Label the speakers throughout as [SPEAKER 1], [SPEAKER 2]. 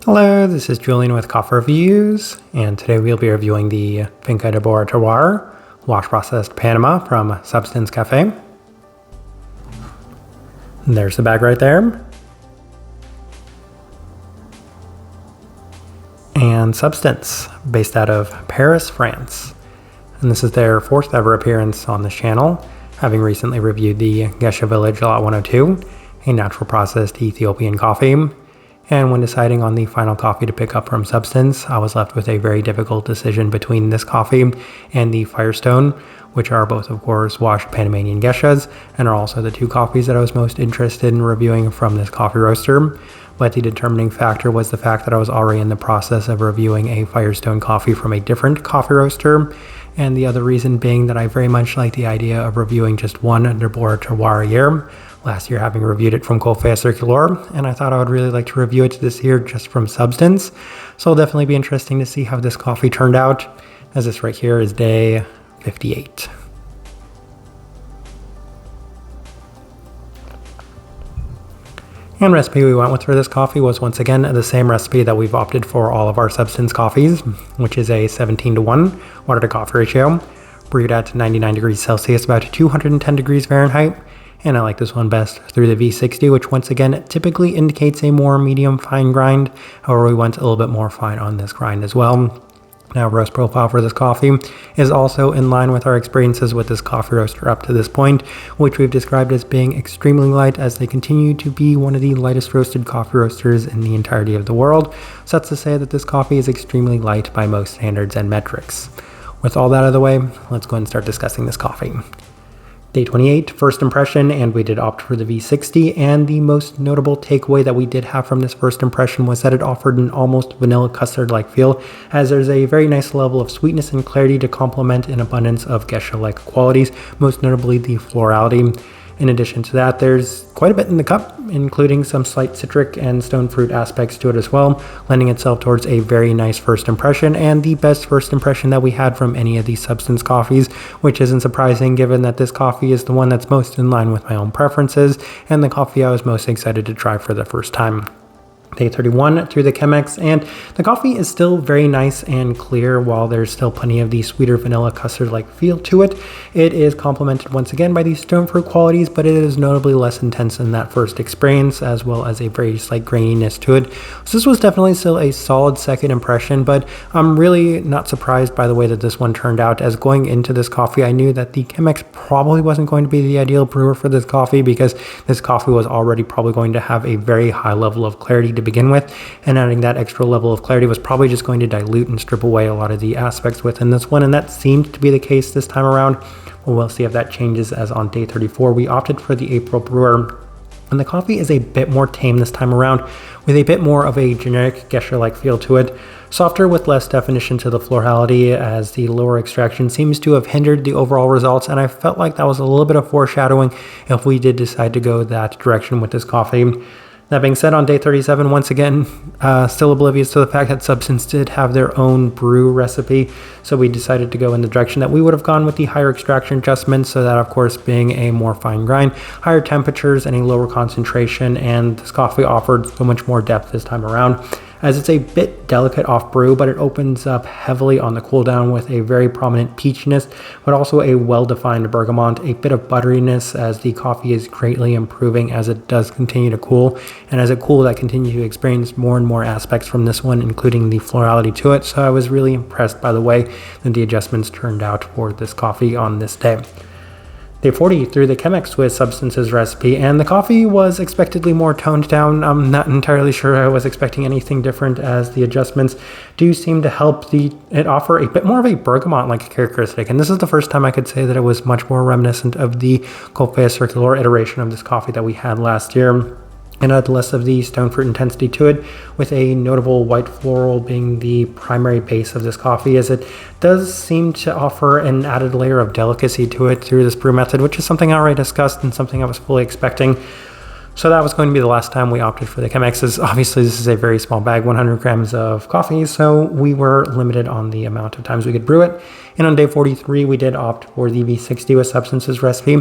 [SPEAKER 1] Hello, this is Julian with Coffee Reviews, and today we'll be reviewing the Finca Deborah Terroir wash processed Panama from Substance Cafe. And there's the bag right there. And Substance, based out of Paris, France. And this is their fourth ever appearance on this channel, having recently reviewed the Gesha Village Lot 102, a natural processed Ethiopian coffee. And when deciding on the final coffee to pick up from Substance, I was left with a very difficult decision between this coffee and the Firestone, which are both, of course, washed Panamanian Geshas, and are also the two coffees that I was most interested in reviewing from this coffee roaster. But the determining factor was the fact that I was already in the process of reviewing a Firestone coffee from a different coffee roaster, and the other reason being that I very much like the idea of reviewing just one Deborah Terroir a year. Last year having reviewed it from Finca Circular, and I thought I would really like to review it this year just from Substance. So it'll definitely be interesting to see how this coffee turned out, as this right here is day 58. And recipe we went with for this coffee was once again the same recipe that we've opted for all of our Substance coffees, which is a 17:1 water to coffee ratio, brewed at 99 degrees Celsius, about 210 degrees Fahrenheit. And I like this one best through the V60, which once again typically indicates a more medium fine grind. However, we went a little bit more fine on this grind as well. Now, roast profile for this coffee is also in line with our experiences with this coffee roaster up to this point, which we've described as being extremely light, as they continue to be one of the lightest roasted coffee roasters in the entirety of the world. So that's to say that this coffee is extremely light by most standards and metrics. With all that out of the way, let's go ahead and start discussing this coffee. Day 28, first impression, and we did opt for the V60, and the most notable takeaway that we did have from this first impression was that it offered an almost vanilla custard-like feel, as there's a very nice level of sweetness and clarity to complement an abundance of Gesha-like qualities, most notably the florality. In addition to that, there's quite a bit in the cup, including some slight citric and stone fruit aspects to it as well, lending itself towards a very nice first impression, and the best first impression that we had from any of these Substance coffees, which isn't surprising given that this coffee is the one that's most in line with my own preferences, and the coffee I was most excited to try for the first time. Day 31 through the Chemex, and the coffee is still very nice and clear. While there's still plenty of the sweeter vanilla custard-like feel to it, it is complemented once again by these stone fruit qualities, but it is notably less intense than that first experience, as well as a very slight graininess to it. So this was definitely still a solid second impression, but I'm really not surprised by the way that this one turned out, as going into this coffee, I knew that the Chemex probably wasn't going to be the ideal brewer for this coffee, because this coffee was already probably going to have a very high level of clarity to begin with, and adding that extra level of clarity was probably just going to dilute and strip away a lot of the aspects within this one, and that seemed to be the case this time around. Well, we'll see if that changes, as on day 34 we opted for the April brewer, and the coffee is a bit more tame this time around, with a bit more of a generic Gesha-like feel to it, softer with less definition to the florality, as the lower extraction seems to have hindered the overall results, and I felt like that was a little bit of foreshadowing if we did decide to go that direction with this coffee. That being said, on day 37, once again, still oblivious to the fact that Substance did have their own brew recipe, so we decided to go in the direction that we would have gone with the higher extraction adjustments, so that, of course, being a more fine grind, higher temperatures, and a lower concentration, and this coffee offered so much more depth this time around, as it's a bit delicate off brew, but it opens up heavily on the cool down with a very prominent peachiness, but also a well-defined bergamot, a bit of butteriness, as the coffee is greatly improving as it does continue to cool, and as it cools, I continue to experience more and more aspects from this one, including the florality to it, so I was really impressed by the way that the adjustments turned out for this coffee on this day. Day 40 through the Chemex with Substance's recipe, and the coffee was expectedly more toned down. I'm not entirely sure I was expecting anything different, as the adjustments do seem to help it offer a bit more of a bergamot-like characteristic, and this is the first time I could say that it was much more reminiscent of the Finca Circular iteration of this coffee that we had last year, and had less of the stone fruit intensity to it, with a notable white floral being the primary base of this coffee, as it does seem to offer an added layer of delicacy to it through this brew method, which is something I already discussed and something I was fully expecting. So that was going to be the last time we opted for the Chemexes. Obviously, this is a very small bag, 100 grams of coffee, so we were limited on the amount of times we could brew it. And on day 43, we did opt for the V60 with substances recipe.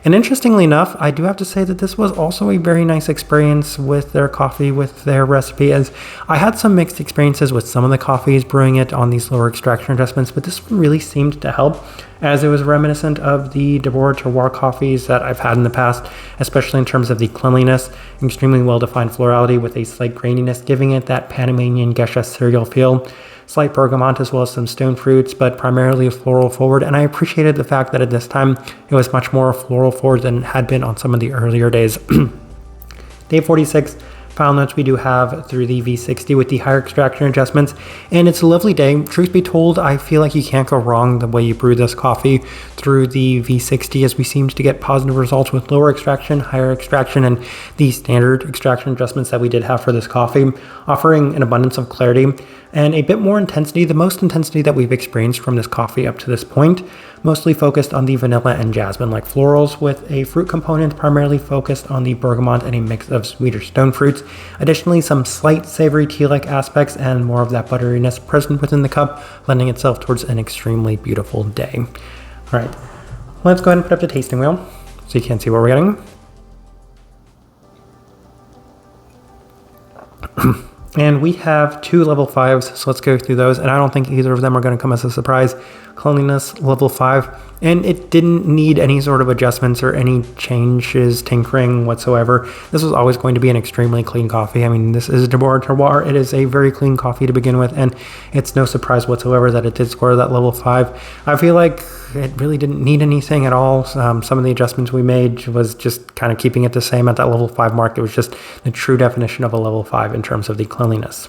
[SPEAKER 1] And interestingly enough, I do have to say that this was also a very nice experience with their coffee, with their recipe, as I had some mixed experiences with some of the coffees brewing it on these lower extraction adjustments, but this one really seemed to help, as it was reminiscent of the Deborah Terroir coffees that I've had in the past, especially in terms of the cleanliness, extremely well-defined florality with a slight graininess, giving it that Panamanian geisha cereal feel, slight bergamot as well as some stone fruits, but primarily floral forward. And I appreciated the fact that at this time it was much more floral forward than it had been on some of the earlier days. Day 46, final notes we do have through the V60 with the higher extraction adjustments, and it's a lovely day. Truth be told, I feel like you can't go wrong the way you brew this coffee through the V60, as we seem to get positive results with lower extraction, higher extraction, and the standard extraction adjustments that we did have for this coffee, offering an abundance of clarity and a bit more intensity, the most intensity that we've experienced from this coffee up to this point, mostly focused on the vanilla and jasmine-like florals, with a fruit component primarily focused on the bergamot and a mix of sweeter stone fruits. Additionally, some slight savory tea-like aspects and more of that butteriness present within the cup, lending itself towards an extremely beautiful day. All right, let's go ahead and put up the tasting wheel so you can see what we're getting. And we have 2 level 5s, so let's go through those. And I don't think either of them are going to come as a surprise. Cleanliness, level 5. And it didn't need any sort of adjustments or any changes, tinkering whatsoever. This was always going to be an extremely clean coffee. I mean, this is Deborah Terroir. It is a very clean coffee to begin with, and it's no surprise whatsoever that it did score that level 5. I feel like it really didn't need anything at all. Some of the adjustments we made was just kind of keeping it the same at that level 5 mark. It was just the true definition of a level 5 in terms of the cleanliness.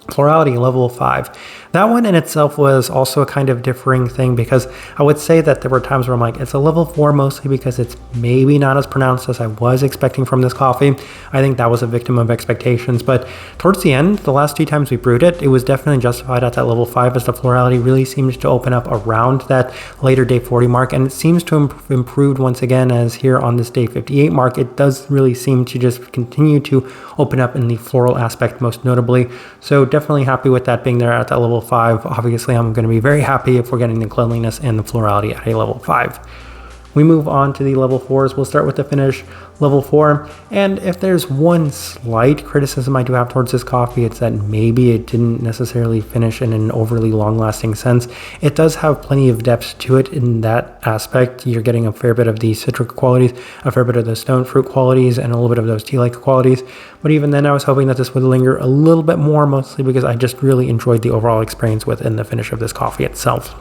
[SPEAKER 1] Florality, level 5. That one in itself was also a kind of differing thing, because I would say that there were times where I'm like, it's a level 4 mostly because it's maybe not as pronounced as I was expecting from this coffee. I think that was a victim of expectations, but towards the end, the last 2 times we brewed it, it was definitely justified at that level 5, as the florality really seems to open up around that later day 40 mark, and it seems to have improved once again, as here on this day 58 mark, it does really seem to just continue to open up in the floral aspect most notably. So definitely happy with that being there at that level 5. Obviously, I'm going to be very happy if we're getting the cleanliness and the florality at a level 5. We move on to the level 4s. We'll start with the finish, level 4. And if there's one slight criticism I do have towards this coffee, it's that maybe it didn't necessarily finish in an overly long-lasting sense. It does have plenty of depth to it in that aspect. You're getting a fair bit of the citric qualities, a fair bit of the stone fruit qualities, and a little bit of those tea-like qualities. But even then, I was hoping that this would linger a little bit more, mostly because I just really enjoyed the overall experience within the finish of this coffee itself.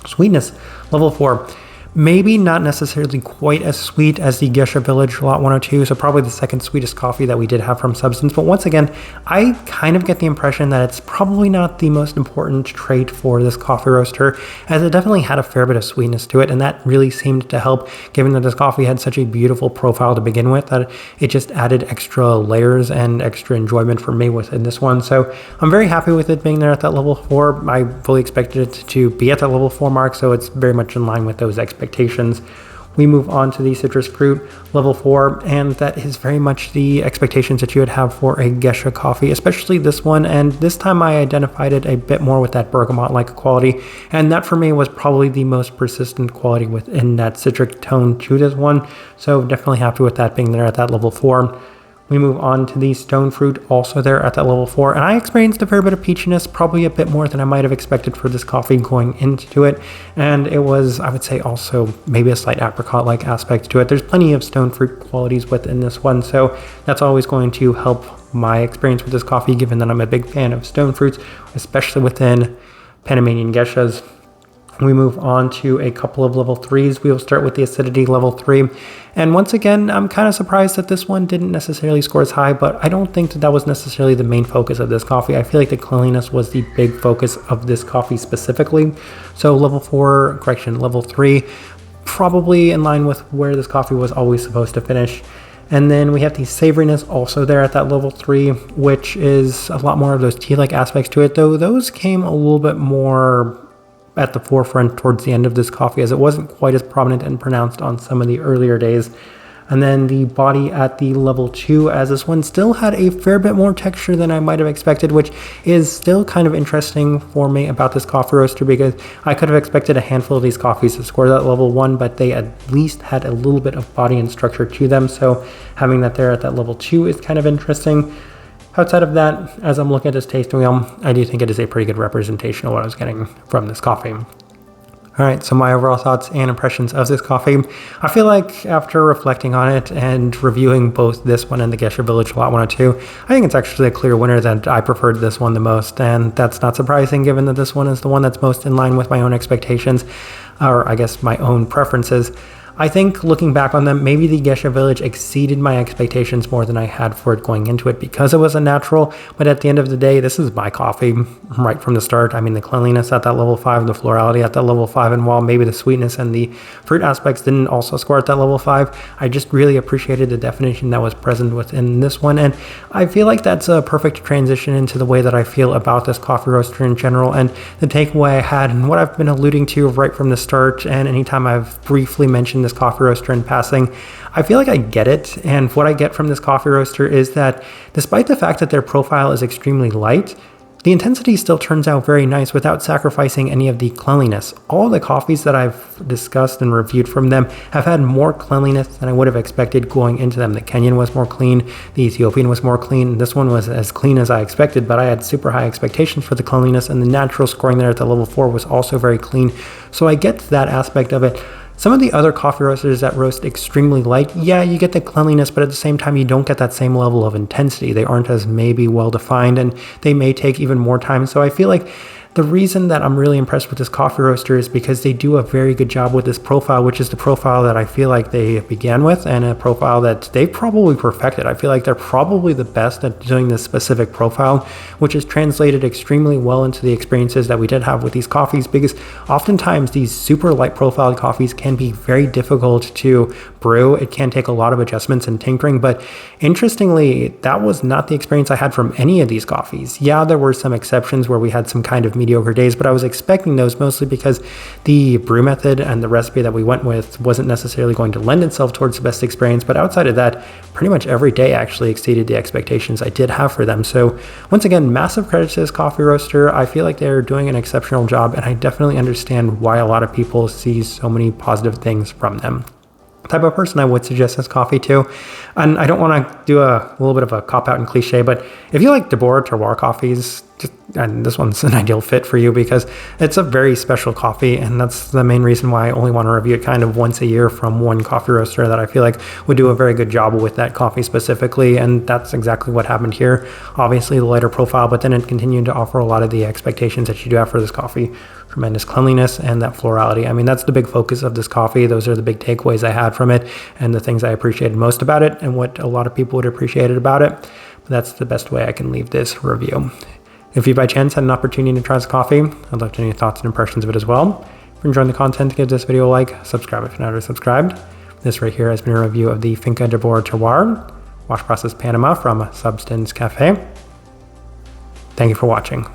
[SPEAKER 1] Sweetness, level 4. Maybe not necessarily quite as sweet as the Geisha Village Lot 102, so probably the second sweetest coffee that we did have from Substance. But once again, I kind of get the impression that it's probably not the most important trait for this coffee roaster, as it definitely had a fair bit of sweetness to it, and that really seemed to help, given that this coffee had such a beautiful profile to begin with, that it just added extra layers and extra enjoyment for me within this one. So I'm very happy with it being there at that level 4. I fully expected it to be at that level 4 mark, so it's very much in line with those expectations. We move on to the citrus fruit, level 4, and that is very much the expectations that you would have for a geisha coffee, especially this one. And this time I identified it a bit more with that bergamot-like quality, and that for me was probably the most persistent quality within that citric tone to this one. So definitely happy with that being there at that level 4. We move on to the stone fruit, also there at that level 4, and I experienced a fair bit of peachiness, probably a bit more than I might have expected for this coffee going into it, and it was, I would say, also maybe a slight apricot-like aspect to it. There's plenty of stone fruit qualities within this one, so that's always going to help my experience with this coffee, given that I'm a big fan of stone fruits, especially within Panamanian geishas. We move on to a couple of level 3s. We will start with the acidity level 3. And once again, I'm kind of surprised that this one didn't necessarily score as high, but I don't think that that was necessarily the main focus of this coffee. I feel like the cleanliness was the big focus of this coffee specifically. So level 3, probably in line with where this coffee was always supposed to finish. And then we have the savoriness also there at that level 3, which is a lot more of those tea-like aspects to it, though those came a little bit more at the forefront towards the end of this coffee, as it wasn't quite as prominent and pronounced on some of the earlier days. And then the body at the level 2, as this one still had a fair bit more texture than I might have expected, which is still kind of interesting for me about this coffee roaster, because I could have expected a handful of these coffees to score that level 1, but they at least had a little bit of body and structure to them. So having that there at that level 2 is kind of interesting. Outside of that, as I'm looking at this tasting wheel, I do think it is a pretty good representation of what I was getting from this coffee. All right, so my overall thoughts and impressions of this coffee. I feel like after reflecting on it and reviewing both this one and the Gesher Village Lot 102, I think it's actually a clear winner that I preferred this one the most. And that's not surprising given that this one is the one that's most in line with my own expectations, or I guess my own preferences. I think looking back on them, maybe the Gesher Village exceeded my expectations more than I had for it going into it because it was a natural. But at the end of the day, this is my coffee right from the start. I mean, the cleanliness at that level 5, the florality at that level 5, and while maybe the sweetness and the fruit aspects didn't also score at that level 5, I just really appreciated the definition that was present within this one. And I feel like that's a perfect transition into the way that I feel about this coffee roaster in general, and the takeaway I had and what I've been alluding to right from the start, and anytime I've briefly mentioned this coffee roaster in passing, I feel like I get it. And what I get from this coffee roaster is that despite the fact that their profile is extremely light, the intensity still turns out very nice without sacrificing any of the cleanliness. All the coffees that I've discussed and reviewed from them have had more cleanliness than I would have expected going into them. The Kenyan was more clean, the Ethiopian was more clean, this one was as clean as I expected, but I had super high expectations for the cleanliness, and the natural scoring there at the level 4 was also very clean. So I get that aspect of it. Some of the other coffee roasters that roast extremely light, yeah, you get the cleanliness, but at the same time, you don't get that same level of intensity. They aren't as maybe well defined, and they may take even more time. So I feel like the reason that I'm really impressed with this coffee roaster is because they do a very good job with this profile, which is the profile that I feel like they began with, and a profile that they probably perfected. I feel like they're probably the best at doing this specific profile, which is translated extremely well into the experiences that we did have with these coffees, because oftentimes these super light profiled coffees can be very difficult to brew. It can take a lot of adjustments and tinkering, but interestingly, that was not the experience I had from any of these coffees. Yeah, there were some exceptions where we had some kind of mediocre days, but I was expecting those mostly because the brew method and the recipe that we went with wasn't necessarily going to lend itself towards the best experience. But outside of that, pretty much every day actually exceeded the expectations I did have for them. So once again, massive credit to this coffee roaster. I feel like they're doing an exceptional job, and I definitely understand why a lot of people see so many positive things from them. Type of person I would suggest this coffee to. And I don't want to do a little bit of a cop-out and cliche, but if you like Deborah Terroir coffees, and this one's an ideal fit for you because it's a very special coffee, and that's the main reason why I only want to review it kind of once a year from one coffee roaster that I feel like would do a very good job with that coffee specifically, and that's exactly what happened here. Obviously the lighter profile, but then it continued to offer a lot of the expectations that you do have for this coffee. Tremendous cleanliness and that florality. I mean, that's the big focus of this coffee. Those are the big takeaways I had from it and the things I appreciated most about it and what a lot of people would appreciate about it. But that's the best way I can leave this review. If you by chance had an opportunity to try this coffee, I'd love to know your thoughts and impressions of it as well. If you're enjoying the content, give this video a like, subscribe if you're not already subscribed. This right here has been a review of the Finca Deborah Terroir, wash process Panama from Substance Cafe. Thank you for watching.